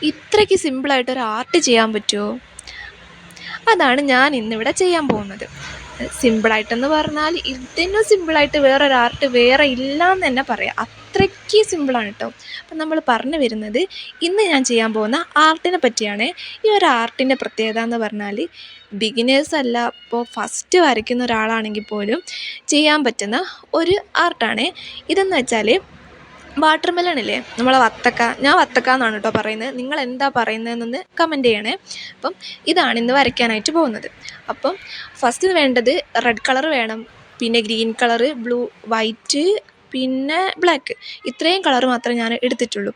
ഇത്രയ്ക്ക് സിമ്പിളായിട്ടൊരു ആർട്ട് ചെയ്യാൻ പറ്റുമോ? അതാണ് ഞാൻ ഇന്നിവിടെ ചെയ്യാൻ പോകുന്നത്. സിമ്പിളായിട്ടെന്ന് പറഞ്ഞാൽ ഇതിനും സിമ്പിളായിട്ട് വേറൊരു ആർട്ട് വേറെ ഇല്ലയെന്ന് തന്നെ പറയാം. അത്രയ്ക്ക് സിമ്പിളാണ് കേട്ടോ. അപ്പം നമ്മൾ പറഞ്ഞു വരുന്നത് ഇന്ന് ഞാൻ ചെയ്യാൻ പോകുന്ന ആർട്ടിനെ പറ്റിയാണ്. ഈ ഒരു ആർട്ടിൻ്റെ പ്രത്യേകത എന്ന് പറഞ്ഞാൽ ബിഗിനേഴ്സ് അല്ല, ഇപ്പോൾ ഫസ്റ്റ് വരയ്ക്കുന്ന ഒരാളാണെങ്കിൽ പോലും ചെയ്യാൻ പറ്റുന്ന ഒരു ആർട്ടാണ്. ഇതെന്ന് വെച്ചാൽ വാട്ടർ മെലൺ ഇല്ലേ, നമ്മളെ വത്തക്ക, ഞാൻ വത്തക്ക എന്നാണ് കേട്ടോ പറയുന്നത്, നിങ്ങൾ എന്താ പറയുന്നതെന്നൊന്ന് കമൻറ്റ് ചെയ്യണേ. അപ്പം ഇതാണ് ഇന്ന് വരയ്ക്കാനായിട്ട് പോകുന്നത്. അപ്പം ഫസ്റ്റ് വേണ്ടത് റെഡ് കളർ വേണം, പിന്നെ ഗ്രീൻ കളറ്, ബ്ലൂ, വൈറ്റ്, പിന്നെ ബ്ലാക്ക്. ഇത്രയും കളർ മാത്രമേ ഞാൻ എടുത്തിട്ടുള്ളൂ.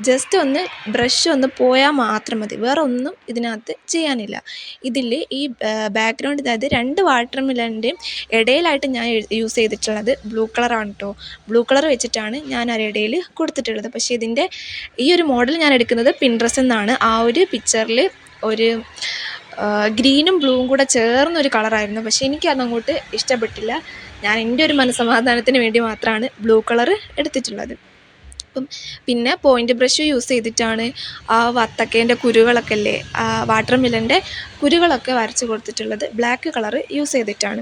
ജസ്റ്റ് ഒന്ന് ബ്രഷ് ഒന്ന് പോയാൽ മാത്രം മതി, വേറെ ഒന്നും ഇതിനകത്ത് ചെയ്യാനില്ല. ഇതിൽ ഈ ബാക്ക്ഗ്രൗണ്ട്, അതായത് 2 വാട്ടർ മെലണിൻ്റെയും ഇടയിലായിട്ട് ഞാൻ യൂസ് ചെയ്തിട്ടുള്ളത് ബ്ലൂ കളറാണ് കേട്ടോ. ബ്ലൂ കളർ വെച്ചിട്ടാണ് ഞാൻ ആ ഇടയിൽ കൊടുത്തിട്ടുള്ളത്. പക്ഷേ ഇതിൻ്റെ ഈ ഒരു മോഡൽ ഞാൻ എടുക്കുന്നത് പിൻട്രസ്റ്റിൽ നിന്നാണ്. ആ ഒരു പിക്ചറിൽ ഒരു ഗ്രീനും ബ്ലൂവും കൂടെ ചേർന്നൊരു കളറായിരുന്നു. പക്ഷേ എനിക്കതങ്ങോട്ട് ഇഷ്ടപ്പെട്ടില്ല. ഞാൻ എൻ്റെ ഒരു മനസ്സമാധാനത്തിന് വേണ്ടി മാത്രമാണ് ബ്ലൂ കളർ എടുത്തിട്ടുള്ളത്. അപ്പം പിന്നെ പോയിൻ്റ് ബ്രഷ് യൂസ് ചെയ്തിട്ടാണ് ആ വത്തക്കേൻ്റെ കുരുകളൊക്കെ അല്ലേ, ആ വാട്ടർ മെലൻ്റെ കുരുകളൊക്കെ വരച്ച് കൊടുത്തിട്ടുള്ളത് ബ്ലാക്ക് കളർ യൂസ് ചെയ്തിട്ടാണ്.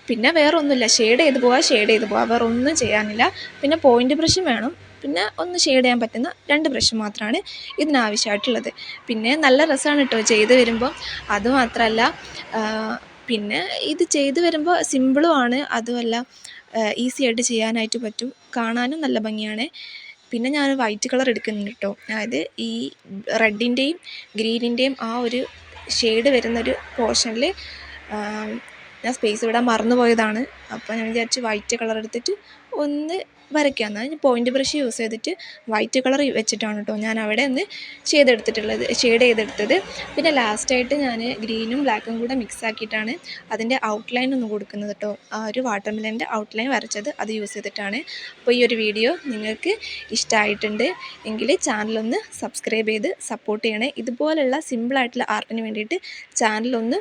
പിന്നെ വേറെ ഒന്നുമില്ല, ഷെയ്ഡ് ചെയ്ത് പോവാം, വേറെ ഒന്നും ചെയ്യാനില്ല. പിന്നെ പോയിൻ്റ് ബ്രഷും വേണം, പിന്നെ ഒന്ന് ഷെയ്ഡ് ചെയ്യാൻ പറ്റുന്ന 2 ബ്രഷ് മാത്രമാണ് ഇതിനാവശ്യമായിട്ടുള്ളത്. പിന്നെ നല്ല രസമാണ് കേട്ടോ ചെയ്ത് വരുമ്പോൾ. അതുമാത്രമല്ല, പിന്നെ ഇത് ചെയ്ത് വരുമ്പോൾ സിമ്പിളുമാണ്, അതുമല്ല ഈസി ആയിട്ട് ചെയ്യാനായിട്ട് പറ്റും, കാണാനും നല്ല ഭംഗിയാണ്. പിന്നെ ഞാൻ വൈറ്റ് കളർ എടുക്കുന്നുണ്ട് കേട്ടോ. അതായത് ഈ റെഡിൻ്റെയും ഗ്രീനിൻ്റെയും ആ ഒരു ഷെയ്ഡ് വരുന്നൊരു പോർഷനിൽ ഞാൻ സ്പേസ് വിടാൻ മറന്നു പോയതാണ്. അപ്പോൾ ഞാൻ വിചാരിച്ചു വൈറ്റ് കളർ എടുത്തിട്ട് ഒന്ന് വരയ്ക്കാമെന്ന്. ഞാൻ പോയിൻ്റ് ബ്രഷ് യൂസ് ചെയ്തിട്ട് വൈറ്റ് കളർ വെച്ചിട്ടാണ് കേട്ടോ ഞാൻ അവിടെ ഒന്ന് ഷെയ്ഡ് ചെയ്തെടുത്തത്. പിന്നെ ലാസ്റ്റായിട്ട് ഞാൻ ഗ്രീനും ബ്ലാക്കും കൂടെ മിക്സ് ആക്കിയിട്ടാണ് അതിൻ്റെ ഔട്ട്ലൈൻ ഒന്ന് കൊടുക്കുന്നത് കേട്ടോ. ആ ഒരു വാട്ടർ മെലൻ്റെ ഔട്ട്ലൈൻ വരച്ചത് അത് യൂസ് ചെയ്തിട്ടാണ്. അപ്പോൾ ഈ ഒരു വീഡിയോ നിങ്ങൾക്ക് ഇഷ്ടമായിട്ടുണ്ട് എങ്കിൽ ചാനലൊന്ന് സബ്സ്ക്രൈബ് ചെയ്ത് സപ്പോർട്ട് ചെയ്യണേ. ഇതുപോലുള്ള സിമ്പിളായിട്ടുള്ള ആർട്ടിന് വേണ്ടിയിട്ട് ചാനലൊന്ന്